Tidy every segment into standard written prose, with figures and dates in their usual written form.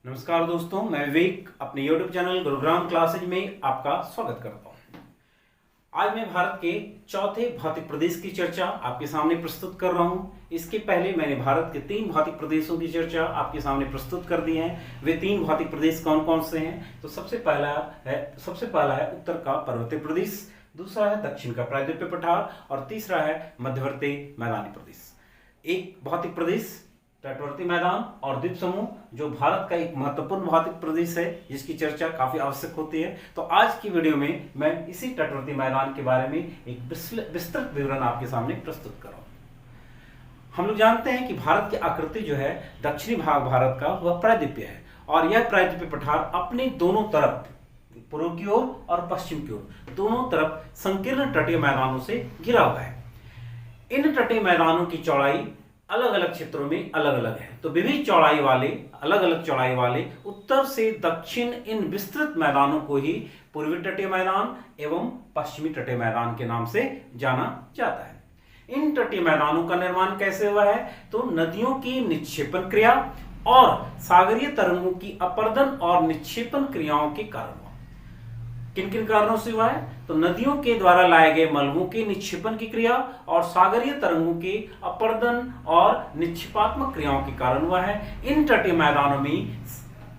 नमस्कार दोस्तों, मैं विवेक अपने YouTube चैनल गुरुग्राम क्लासेज में आपका स्वागत करता हूं। आज मैं भारत के चौथे भौतिक प्रदेश की चर्चा आपके सामने प्रस्तुत कर रहा हूं। इसके पहले मैंने भारत के 3 भौतिक प्रदेशों की चर्चा आपके सामने प्रस्तुत कर दी है। वे 3 भौतिक प्रदेश कौन कौन से हैं? तो सबसे पहला है उत्तर का पर्वतीय प्रदेश, दूसरा है दक्षिण का प्रायद्वीपीय पठार और तीसरा है मध्यवर्ती मैदानी प्रदेश। एक भौतिक प्रदेश तटवर्ती मैदान और द्वीप समूह जो भारत का एक महत्वपूर्ण भौतिक प्रदेश है, जिसकी चर्चा काफी आवश्यक होती है। तो आज की वीडियो में मैं इसी तटवर्ती मैदान के बारे में एक विस्तृत विवरण आपके सामने प्रस्तुत कर रहा हूं। हम लोग जानते हैं कि भारत की आकृति जो है, दक्षिणी भाग भारत का वह प्रायद्वीपीय है और यह प्रायद्वीपीय पठार अपने दोनों तरफ, पूर्व की ओर और पश्चिम की ओर, दोनों तरफ संकीर्ण तटीय मैदानों से घिरा हुआ है। इन तटीय मैदानों की चौड़ाई अलग अलग क्षेत्रों में अलग अलग है। तो विभिन्न चौड़ाई वाले, अलग अलग चौड़ाई वाले उत्तर से दक्षिण इन विस्तृत मैदानों को ही पूर्वी तटीय मैदान एवं पश्चिमी तटीय मैदान के नाम से जाना जाता है। इन तटीय मैदानों का निर्माण कैसे हुआ है? तो नदियों की निक्षेपण क्रिया और सागरीय तरंगों की अपर्दन और निक्षेपण क्रियाओं के कारण। किन किन कारणों से हुआ है? तो नदियों के द्वारा लाए गए मलबों के निक्षेपण की क्रिया और सागरीय तरंगों के अपर्दन और निक्षेपात्मक क्रियाओं के कारण हुआ है। इन तटीय मैदानों में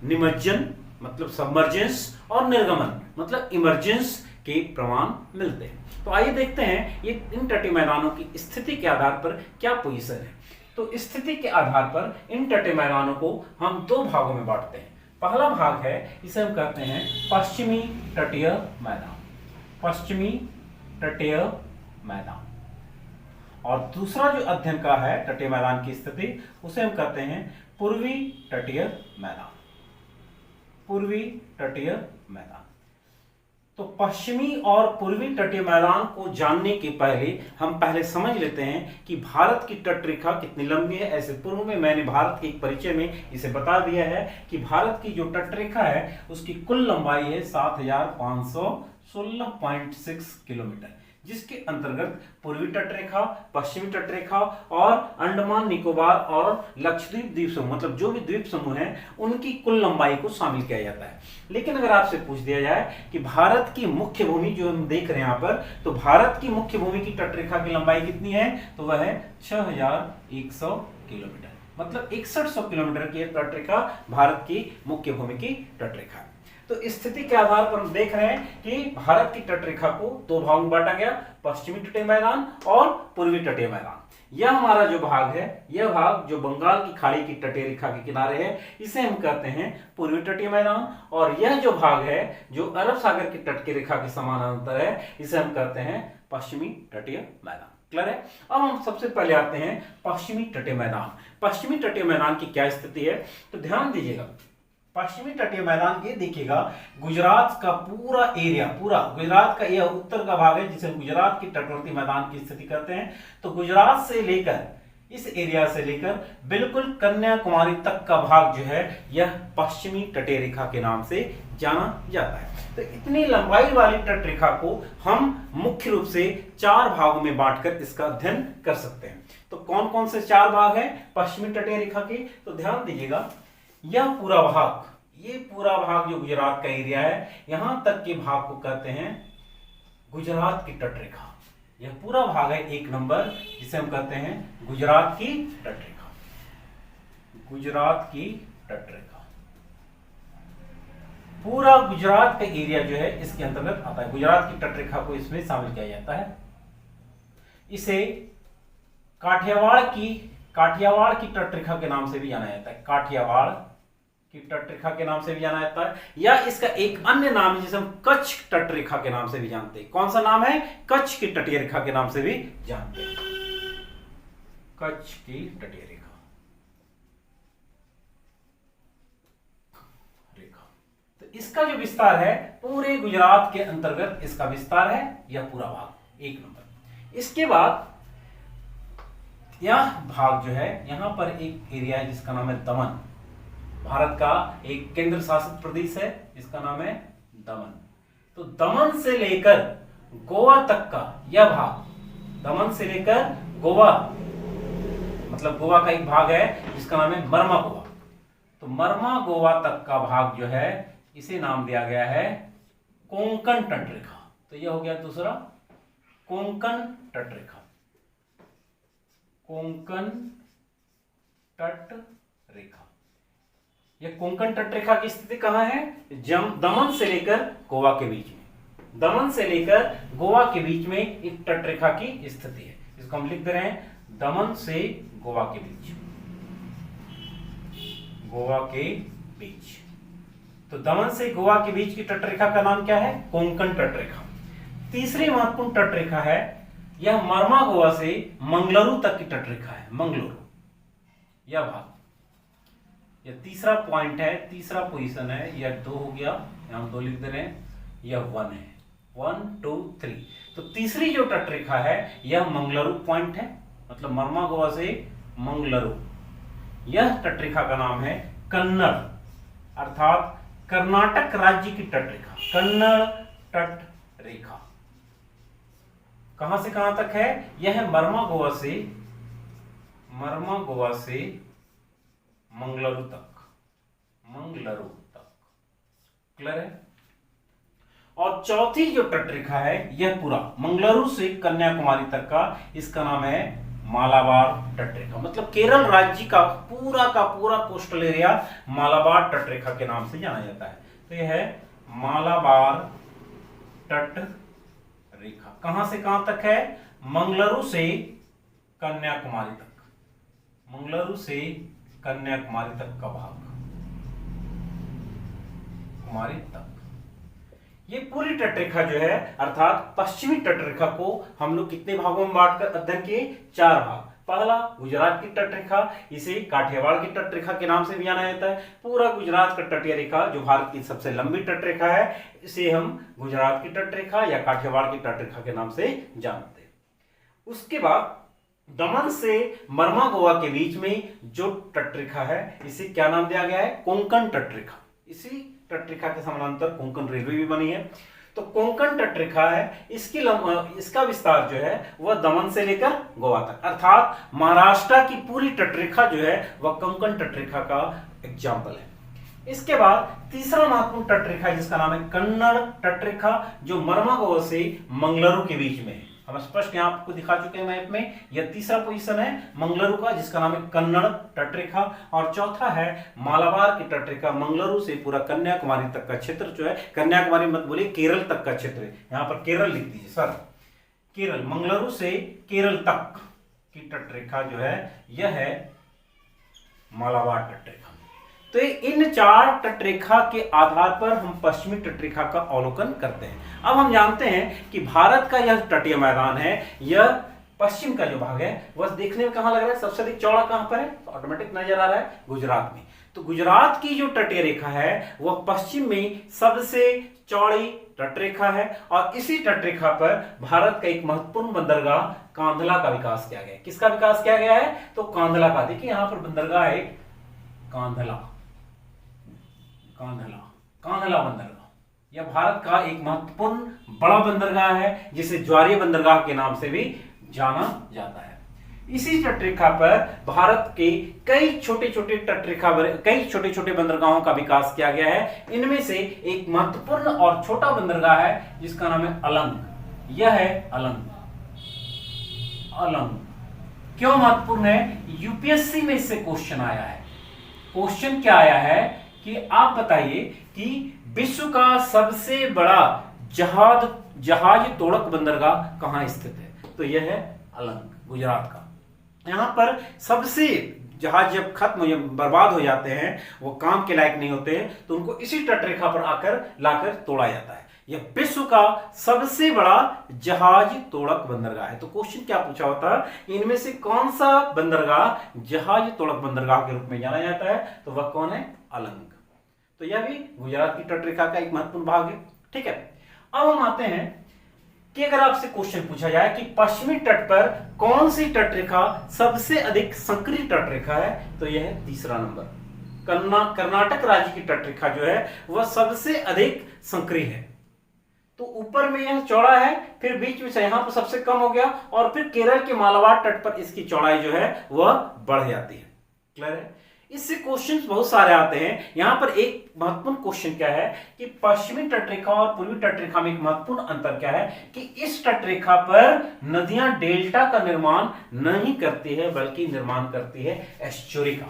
निमज्जन मतलब सबमर्जेंस और निर्गमन मतलब इमर्जेंस के प्रमाण मिलते हैं। तो आइए देखते हैं ये इन तटीय मैदानों की स्थिति के आधार पर क्या पोजीशन है। तो स्थिति के आधार पर इन तटीय मैदानों को हम 2 भागों में बांटते हैं। पहला भाग है, इसे हम कहते हैं पश्चिमी तटीय मैदान, पश्चिमी तटीय मैदान। और दूसरा जो अध्ययन का है तटीय मैदान की स्थिति, उसे हम कहते हैं पूर्वी तटीय मैदान, पूर्वी तटीय मैदान। तो पश्चिमी और पूर्वी तटीय मैदान को जानने के पहले हम पहले समझ लेते हैं कि भारत की तटरेखा कितनी लंबी है। ऐसे पूर्व में मैंने भारत के एक परिचय में इसे बता दिया है कि भारत की जो तटरेखा है उसकी कुल लंबाई है 7516.6 किलोमीटर, जिसके अंतर्गत पूर्वी तटरेखा, पश्चिमी तटरेखा और अंडमान निकोबार और लक्षद्वीप द्वीप समूह मतलब जो भी द्वीप समूह हैं उनकी कुल लंबाई को शामिल किया जाता है। लेकिन अगर आपसे पूछ दिया जाए कि भारत की मुख्य भूमि जो हम देख रहे हैं यहाँ पर, तो भारत की मुख्य भूमि की तटरेखा की लंबाई कितनी है? तो वह है 6100 किलोमीटर, मतलब 6100 किलोमीटर की तटरेखा भारत की मुख्य भूमि की तटरेखा है। तो स्थिति के आधार पर हम देख रहे हैं कि भारत की तटरेखा को 2 भागों में बांटा गया, पश्चिमी तटीय मैदान और पूर्वी तटीय मैदान। यह हमारा जो भाग है, यह भाग जो बंगाल की खाड़ी की तटीय रेखा के किनारे है, इसे हम कहते हैं पूर्वी तटीय मैदान। और यह जो भाग है जो अरब सागर की तट की रेखा के समानांतर है, इसे हम कहते हैं पश्चिमी तटीय मैदान। क्लियर है? अब हम सबसे पहले आते हैं पश्चिमी तटीय मैदान। पश्चिमी तटीय मैदान की क्या स्थिति है? तो ध्यान दीजिएगा, पश्चिमी तटीय मैदान ये देखिएगा, गुजरात का पूरा एरिया, पूरा गुजरात का यह उत्तर का भाग है जिसे हम गुजरात की तटवर्ती मैदान की स्थिति कहते हैं। तो गुजरात से लेकर, इस एरिया से लेकर बिल्कुल कन्याकुमारी तक का भाग जो है, यह पश्चिमी तटीय रेखा के नाम से जाना जाता है। तो इतनी लंबाई वाली तटरेखा को हम मुख्य रूप से 4 भागों में बांटकर इसका अध्ययन कर सकते हैं। तो कौन कौन से 4 भाग हैं पश्चिमी तटीय रेखा के? तो ध्यान दीजिएगा, यह पूरा भाग, ये पूरा भाग जो गुजरात का एरिया है, यहां तक के भाग को कहते हैं गुजरात की तटरेखा। यह पूरा भाग है 1 नंबर, जिसे हम कहते हैं गुजरात की तटरेखा, गुजरात की तटरेखा। पूरा गुजरात का एरिया जो है इसके अंतर्गत आता है, गुजरात की तटरेखा को इसमें शामिल किया जाता है। इसे काठियावाड़ की तटरेखा के नाम से भी जाना जाता है, काठियावाड़ की तटरेखा के नाम से भी जाना जाता है, या इसका एक अन्य नाम है जिसे हम कच्छ तटरेखा के नाम से भी जानते हैं। कौन सा नाम है? कच्छ की तटीय रेखा के नाम से भी जानते हैं, कच्छ की तटीय रेखा। तो इसका जो विस्तार है पूरे गुजरात के अंतर्गत इसका विस्तार है, यह पूरा भाग 1 नंबर। इसके बाद यह भाग जो है, यहां पर एक एरिया है जिसका नाम है दमन, भारत का एक केंद्र शासित प्रदेश है जिसका नाम है दमन। तो दमन से लेकर गोवा तक का यह भाग, दमन से लेकर गोवा मतलब गोवा का एक भाग है जिसका नाम है बर्मा गोवा। तो मरमा गोवा तक का भाग जो है इसे नाम दिया गया है कोंकण तटरेखा। तो यह हो गया दूसरा कोंकण तटरेखा। कोंकण तटरेखा। यह कोंकण तटरेखा की स्थिति कहां है? दमन से लेकर गोवा के बीच में। दमन से लेकर गोवा के बीच में एक तटरेखा की स्थिति है। इसको हम लिख दे रहे हैं दमन से गोवा के बीच। गोवा के बीच। तो दमन से गोवा के बीच की तटरेखा का नाम क्या है? कोंकण तटरेखा। तीसरी महत्वपूर्ण तटरेखा है, यह मरमा गोवा से मंगलुरु तक की तटरेखा है। मंगलुरु यह भाग, यह तीसरा पॉइंट है, तीसरा पोजीशन है। यह 2 हो गया, यहां 2 लिख दे रहे हैं, यह 1 है। 1 2 3। तो तीसरी जो तटरेखा है यह मंगलुरु पॉइंट है, मतलब मरमा गोवा से मंगलुरु। यह तटरेखा का नाम है कन्नड़, अर्थात कर्नाटक राज्य की तटरेखा। कन्नड़ तटरेखा कहां से कहां तक है? यह है मरमा गोवा से मंगलुरु तक। मंगलुरु तक क्लियर है। और चौथी जो तटरेखा है यह पूरा मंगलुरु से कन्याकुमारी तक का, इसका नाम है मालाबार तटरेखा। मतलब केरल राज्य का पूरा कोस्टल एरिया मालाबार तटरेखा के नाम से जाना जाता है। तो यह है मालाबार तटरेखा। कहां से कहां तक है? मंगलुरु से कन्याकुमारी तक। मंगलुरु से कन्याकुमारी तक का भाग, कुमारी तक। ये पूरी तटरेखा जो है, अर्थात पश्चिमी तटरेखा को हम लोग कितने भागों में बांटकर अध्ययन किए? 4 भाग। पहला गुजरात की तटरेखा, इसे काठियावाड़ की तटरेखा के नाम से भी जाना जाता है। पूरा गुजरात का तटीय रेखा जो भारत की सबसे लंबी तटरेखा है, इसे हम गुजरात की तटरेखा या काठियावाड़ की तटरेखा के नाम से जानते हैं। उसके बाद दमन से मरमा गोवा के बीच में जो तटरेखा है इसे क्या नाम दिया गया है? कोंकण तटरेखा। इसी तटरेखा के समानांतर कोंकण रेलवे भी बनी है। तो कोंकण तटरेखा है, इसका विस्तार जो है वह दमन से लेकर गोवा तक, अर्थात महाराष्ट्र की पूरी तटरेखा जो है वह कोंकण तटरेखा का एग्जाम्पल है। इसके बाद तीसरा महत्वपूर्ण तटरेखा जिसका नाम है कन्नड़ तटरेखा, जो मरमा गोवा से मंगलुरु के बीच में है। हम स्पष्ट यहां आपको दिखा चुके हैं मैप में। यह तीसरा पोजीशन है मंगलुरु का, जिसका नाम है कन्नड़ तटरेखा। और चौथा है मालाबार की तटरेखा, मंगलुरु से पूरा कन्याकुमारी तक का क्षेत्र जो है, कन्याकुमारी मत बोलिए, केरल तक का क्षेत्र है। यहां पर केरल लिख दीजिए सर, केरल। मंगलुरु से केरल तक की तटरेखा जो है यह है मालाबार तटरेखा। तो इन 4 तटरेखा के आधार पर हम पश्चिमी तटरेखा का अवलोकन करते हैं। अब हम जानते हैं कि भारत का यह तटीय मैदान है, यह पश्चिम का जो भाग है वह देखने में कहां लग रहा है? सबसे अधिक चौड़ा कहां पर है? तो ऑटोमेटिक नजर आ रहा है गुजरात में। तो गुजरात की जो तटीय रेखा है वह पश्चिम में सबसे चौड़ी तटरेखा है। और इसी तटरेखा पर भारत का एक महत्वपूर्ण बंदरगाह कांधला का विकास किया गया है। किसका विकास किया गया है? तो कांधला का। देखिए यहां पर बंदरगाह है कांधला बंदरगाह। यह भारत का एक महत्वपूर्ण बड़ा बंदरगाह है, जिसे ज्वारीय बंदरगाह के नाम से भी जाना जाता है। इसी तटरेखा पर भारत के कई छोटे छोटे बंदरगाहों का विकास किया गया है। इनमें से एक महत्वपूर्ण और छोटा बंदरगाह है जिसका नाम है अलंग। यह है अलंग। क्यों महत्वपूर्ण है? यूपीएससी में इससे क्वेश्चन आया है। क्वेश्चन क्या आया है कि आप बताइए कि विश्व का सबसे बड़ा जहाज तोड़क बंदरगाह कहां स्थित है? तो यह है अलंग, गुजरात का। यहां पर सबसे जहाज जब खत्म बर्बाद हो जाते हैं, वो काम के लायक नहीं होते हैं, तो उनको इसी तटरेखा पर लाकर तोड़ा जाता है। यह विश्व का सबसे बड़ा जहाज तोड़क बंदरगाह है। तो क्वेश्चन क्या पूछा होता है? इनमें से कौन सा बंदरगाह जहाज तोड़क बंदरगाह के रूप में जाना जाता है? तो वह कौन है? अलंग। तो यह भी गुजरात की तटरेखा का एक महत्वपूर्ण भाग है। ठीक है, अब हम आते हैं कि अगर आपसे क्वेश्चन पूछा जाए कि पश्चिमी तट पर कौन सी तटरेखा सबसे अधिक संकरी तटरेखा है, तो यह है तीसरा नंबर। कर्नाटक राज्य की तटरेखा जो है वह सबसे अधिक संकरी है। तो ऊपर में यह चौड़ा है, फिर बीच में से यहां पर सबसे कम हो गया, और फिर केरल के मालाबार तट पर इसकी चौड़ाई जो है वह बढ़ जाती है। क्लियर है? इससे क्वेश्चंस बहुत सारे आते हैं। यहां पर एक महत्वपूर्ण क्वेश्चन क्या है कि पश्चिमी तटरेखा और पूर्वी तटरेखा में एक महत्वपूर्ण अंतर क्या है कि इस तटरेखा पर नदियां डेल्टा का निर्माण नहीं करती है बल्कि निर्माण करती है एस्चुरी का।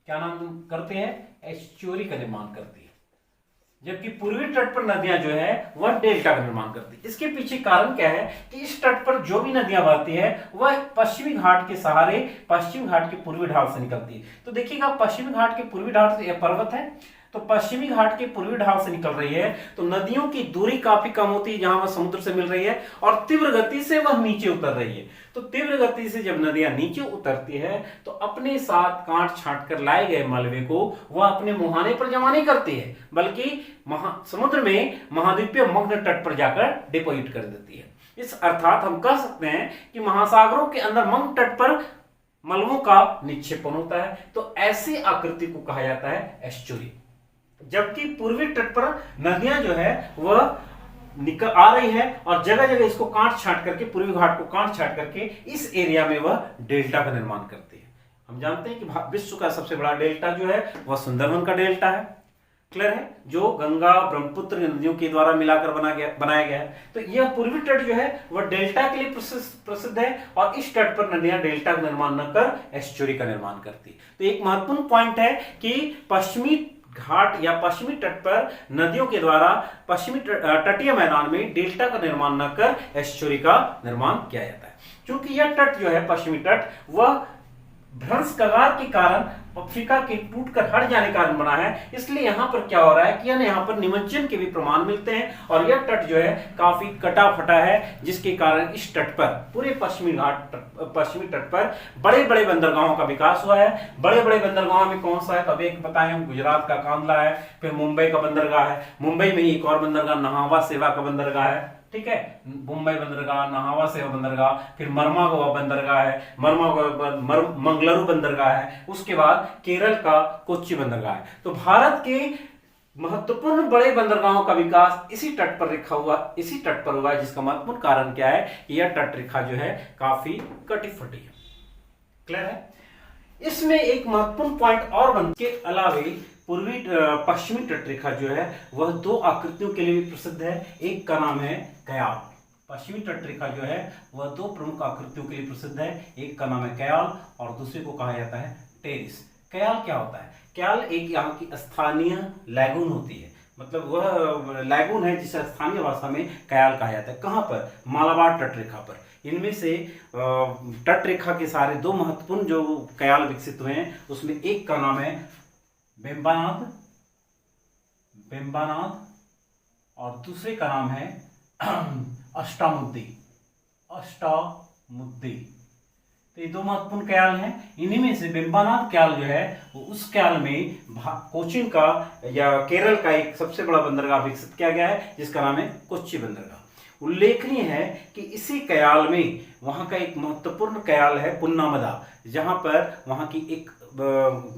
क्या नाम करते हैं? एस्चुरी का निर्माण करती है, जबकि पूर्वी तट पर नदियां जो है वह डेल्टा का निर्माण करती है। इसके पीछे कारण क्या है कि इस तट पर जो भी नदियां बहती है वह पश्चिमी घाट के सहारे पश्चिमी घाट के पूर्वी ढाल से निकलती है। तो देखिएगा, पश्चिमी घाट के पूर्वी ढाल से यह पर्वत है, तो पश्चिमी घाट के पूर्वी ढाल से निकल रही है, तो नदियों की दूरी काफी कम होती है जहां वह समुद्र से मिल रही है, और तीव्र गति से वह नीचे उतर रही है। तो तीव्र गति से जब नदियां नीचे उतरती है तो अपने साथ काट छांट कर लाए गए मलबे को वह अपने मुहाने पर जमा नहीं करती है, बल्कि समुद्र में महाद्वीपीय मग्न तट पर जाकर डिपोजिट कर देती है। इस अर्थात हम कह सकते हैं कि महासागरों के अंदर मग्न तट पर मलबों का निक्षेपण होता है, तो ऐसी आकृति को कहा जाता है एस्चुरी। जबकि पूर्वी तट पर नदियां जो है वह निकल आ रही है और जगह जगह इसको काट छांट करके, पूर्वी घाट को काट छांट करके इस एरिया में वह डेल्टा का निर्माण करती है। हम जानते हैं कि विश्व का सबसे बड़ा डेल्टा जो है वह सुंदरबन का डेल्टा है, क्लियर है, जो गंगा ब्रह्मपुत्र नदियों के द्वारा मिलाकर बनाया गया है। तो यह पूर्वी तट जो है वह डेल्टा के लिए प्रसिद्ध है, और इस तट पर नदियां डेल्टा का निर्माण न कर एस्चुरी का निर्माण करती है। तो एक महत्वपूर्ण पॉइंट है कि पश्चिमी घाट या पश्चिमी तट पर नदियों के द्वारा पश्चिमी तटीय मैदान में डेल्टा का निर्माण न कर एस्चुरी का निर्माण किया जाता है। क्योंकि यह तट जो है पश्चिमी तट वह भ्रंश कगार के कारण अफ्रीका के टूटकर हट जाने के कारण बना है, इसलिए यहाँ पर क्या हो रहा है कि यहाँ पर निमज्जन के भी प्रमाण मिलते हैं, और यह तट जो है काफी कटा फटा है, जिसके कारण इस तट पर पूरे पश्चिमी तट पर बड़े बड़े बंदरगाहों का विकास हुआ है। बड़े बड़े बंदरगाहों में कौन सा है? तो अब एक बताएं हम, गुजरात का कांदला है, फिर मुंबई का बंदरगाह है, मुंबई में ही एक और बंदरगाह नहावा सेवा का बंदरगाह है, ठीक है, मुंबई बंदरगाह, नहावा सेवा बंदरगाह, फिर मरमागोवा बंदरगाह है, मंगलुरु बंदरगाह है, उसके बाद केरल का कोच्चि बंदरगाह है। तो भारत के महत्वपूर्ण बड़े बंदरगाहों का विकास इसी तट पर हुआ है, जिसका महत्वपूर्ण कारण क्या है कि यह तट रेखा जो है काफी कटी फटी है, क्लियर है। इसमें एक महत्वपूर्ण पॉइंट और बनते के अलावे पूर्वी पश्चिमी तटरेखा जो है वह दो आकृतियों के लिए भी प्रसिद्ध है। एक का नाम है कयाल। पश्चिमी तटरेखा जो है वह दो प्रमुख आकृतियों के लिए प्रसिद्ध है, एक का नाम है कयाल और दूसरे को कहा जाता है टेरिस। कयाल क्या होता है? कयाल एक यहाँ की स्थानीय लैगून होती है, मतलब वह लैगून है जिसे स्थानीय भाषा में कयाल कहा जाता है। कहाँ पर? मालाबार तटरेखा पर। इनमें से तटरेखा के सारे दो महत्वपूर्ण जो कयाल विकसित हुए हैं उसमें एक का नाम है बेम्बानाद और दूसरे का नाम है अष्टामुद्दी। तो ये दो महत्वपूर्ण कयाल हैं। इन्हीं में से बेम्बानाद कयाल जो है वो उस कयाल में कोचीन का या केरल का एक सबसे बड़ा बंदरगाह विकसित किया गया है जिसका नाम है कोच्चि बंदरगाह। उल्लेखनीय है कि इसी कयाल में वहां का एक महत्वपूर्ण कयाल है पुन्नामदा, जहां पर वहां की एक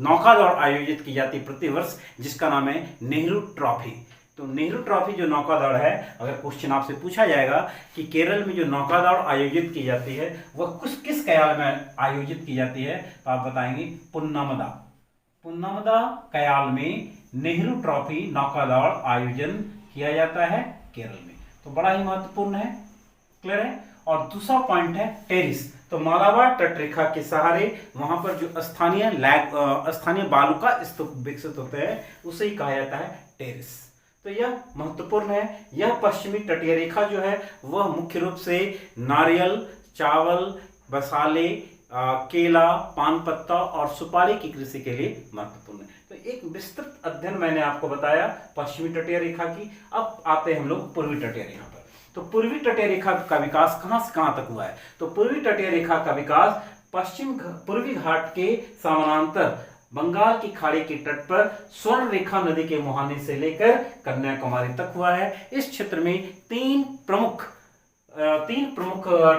नौका दौड़ आयोजित की जाती है प्रतिवर्ष, जिसका नाम है नेहरू ट्रॉफी। तो नेहरू ट्रॉफी जो नौका दौड़ है, अगर क्वेश्चन आपसे पूछा जाएगा कि केरल में जो नौका दौड़ आयोजित की जाती है वह किस कयाल में आयोजित की जाती है, तो आप बताएंगे पुन्नामदा कयाल में नेहरू ट्रॉफी नौका दौड़ आयोजन किया जाता है केरल में। तो बड़ा ही महत्वपूर्ण है, क्लियर है। और दूसरा पॉइंट है टेरिस। तो मालाबार तटरेखा के सहारे वहां पर जो स्थानीय बालू का स्तूप विकसित होते हैं उसे ही कहा जाता है टेरिस। तो यह महत्वपूर्ण है। यह पश्चिमी तटीय रेखा जो है वह मुख्य रूप से नारियल, चावल, मसाले, केला, पान पत्ता और सुपारी की कृषि के लिए महत्वपूर्ण है। तो एक विस्तृत अध्ययन मैंने आपको बताया पश्चिमी तटीय रेखा की। अब आते हैं हम लोग पूर्वी तटीय रेखा पर। तो पूर्वी तटीय रेखा का विकास कहां से कहां तक हुआ है? तो पूर्वी तटीय रेखा का विकास पूर्वी घाट के समानांतर बंगाल की खाड़ी के तट पर स्वर्ण रेखा नदी के मुहाने से लेकर कन्याकुमारी तक हुआ है। इस क्षेत्र में तीन प्रमुख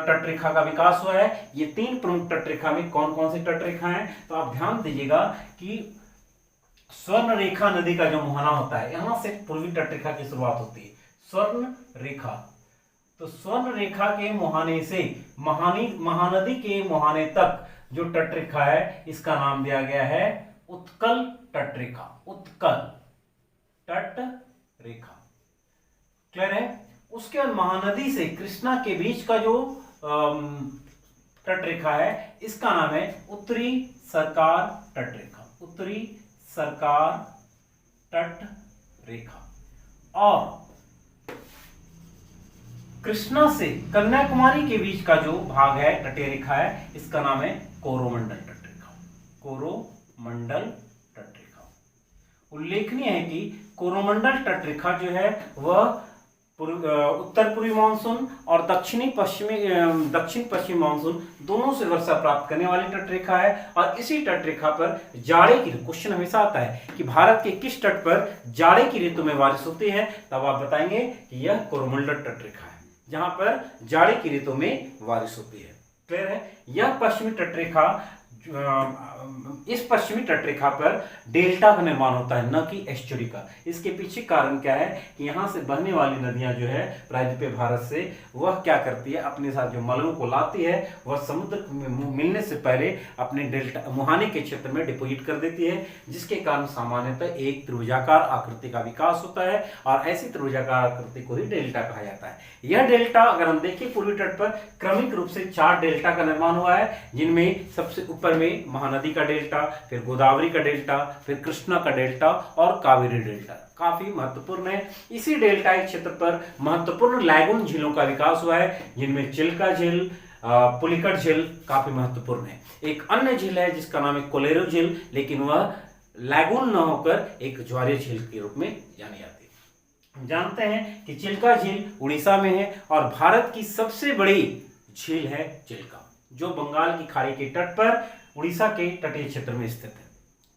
तटरेखा का विकास हुआ है। ये तीन प्रमुख तटरेखा में कौन कौन सी तटरेखा हैं? तो आप ध्यान दीजिएगा कि स्वर्ण रेखा नदी का जो मुहाना होता है, यहां से पूर्वी तटरेखा की शुरुआत होती है। स्वर्ण रेखा, तो स्वर्ण रेखा के मुहाने से महानदी के मुहाने तक जो तटरेखा है इसका नाम दिया गया है उत्कल तटरेखा, उत्कल तटरेखा। क्लियर है? उसके बाद महानदी से कृष्णा के बीच का जो तटरेखा है इसका नाम है उत्तरी सरकार तटरेखा, उत्तरी सरकार तटरेखा। और कृष्णा से कन्याकुमारी के बीच का जो भाग है तटीय रेखा है इसका नाम है कोरोमंडल तटरेखा, कोरोमंडल तटरेखा। उल्लेखनीय है कि कोरोमंडल तटरेखा जो है वह उत्तर पूर्वी मानसून और दक्षिण पश्चिमी मानसून दोनों से वर्षा प्राप्त करने वाली तटरेखा है। और इसी तटरेखा पर जाड़े की क्वेश्चन हमेशा आता है कि भारत के किस तट पर जाड़े की ऋतु में बारिश होती है, तब आप बताएंगे कि यह कोरोमंडल तटरेखा है जहां पर जाड़े की ऋतु में बारिश होती है। क्लियर है? यह पश्चिमी तटरेखा, इस पश्चिमी तटरेखा पर डेल्टा का निर्माण होता है, न कि एस्चुरी का। इसके पीछे कारण क्या है कि यहाँ से बहने वाली नदियां जो है प्रायद्वीपीय भारत से, वह क्या करती है, अपने साथ जो मलबों को लाती है वह समुद्र में मिलने से पहले अपने डेल्टा मुहाने के क्षेत्र में डिपोजिट कर देती है, जिसके कारण सामान्यतः एक त्रिभुजाकार आकृति का विकास होता है और ऐसी त्रिभुजाकार आकृति को ही डेल्टा कहा जाता है। यह डेल्टा अगर हम देखें पूर्वी तट पर क्रमिक रूप से 4 डेल्टा का निर्माण हुआ है, जिनमें सबसे ऊपर में महानदी का डेल्टा, फिर गोदावरी का डेल्टा, फिर कृष्णा का डेल्टा और कावेरी डेल्टा काफी महत्वपूर्ण है। इसी डेल्टा क्षेत्र पर महत्वपूर्ण लैगून झीलों का विकास हुआ है, जिनमें चिल्का झील, पुलिकट झील काफी महत्वपूर्ण है। एक अन्य झील है जिसका नाम है कोलेरो झील, लेकिन वह लैगून न होकर एक ज्वारीय झील के रूप में जानी जाती है। जानते हैं कि चिल्का झील उड़ीसा में है और भारत की सबसे बड़ी झील है चिल्का, जो बंगाल की खाड़ी के तट पर उड़ीसा के तटीय क्षेत्र में स्थित है।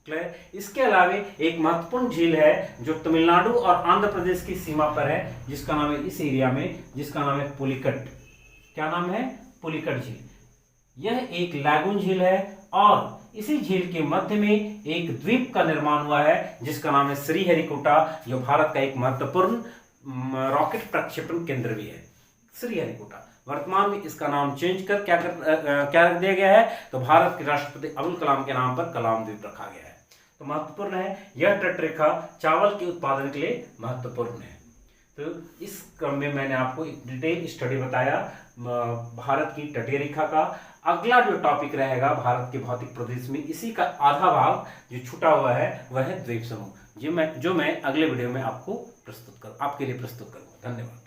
क्लियर? इसके अलावा एक महत्वपूर्ण झील है जो तमिलनाडु और आंध्र प्रदेश की सीमा पर है, जिसका नाम है इस एरिया में, जिसका नाम है पुलिकट। क्या नाम है? पुलिकट झील। यह एक लैगून झील है और इसी झील के मध्य में एक द्वीप का निर्माण हुआ है जिसका नाम है श्रीहरिकोटा, जो भारत का एक महत्वपूर्ण रॉकेट प्रक्षेपण केंद्र भी है। श्रीहरिकोटा वर्तमान में इसका नाम चेंज कर क्या रख दिया गया है, तो भारत के राष्ट्रपति अब्दुल कलाम के नाम पर कलाम द्वीप रखा गया है। तो महत्वपूर्ण है, यह तटरेखा चावल के उत्पादन के लिए महत्वपूर्ण है। तो इस क्रम में मैंने आपको एक डिटेल स्टडी बताया भारत की तटीय रेखा का। अगला जो टॉपिक रहेगा भारत के भौतिक प्रदेश में, इसी का आधा भाग जो छूटा हुआ है वह है द्वीप समूह, जो मैं अगले वीडियो में आपके लिए प्रस्तुत करूंगा। धन्यवाद।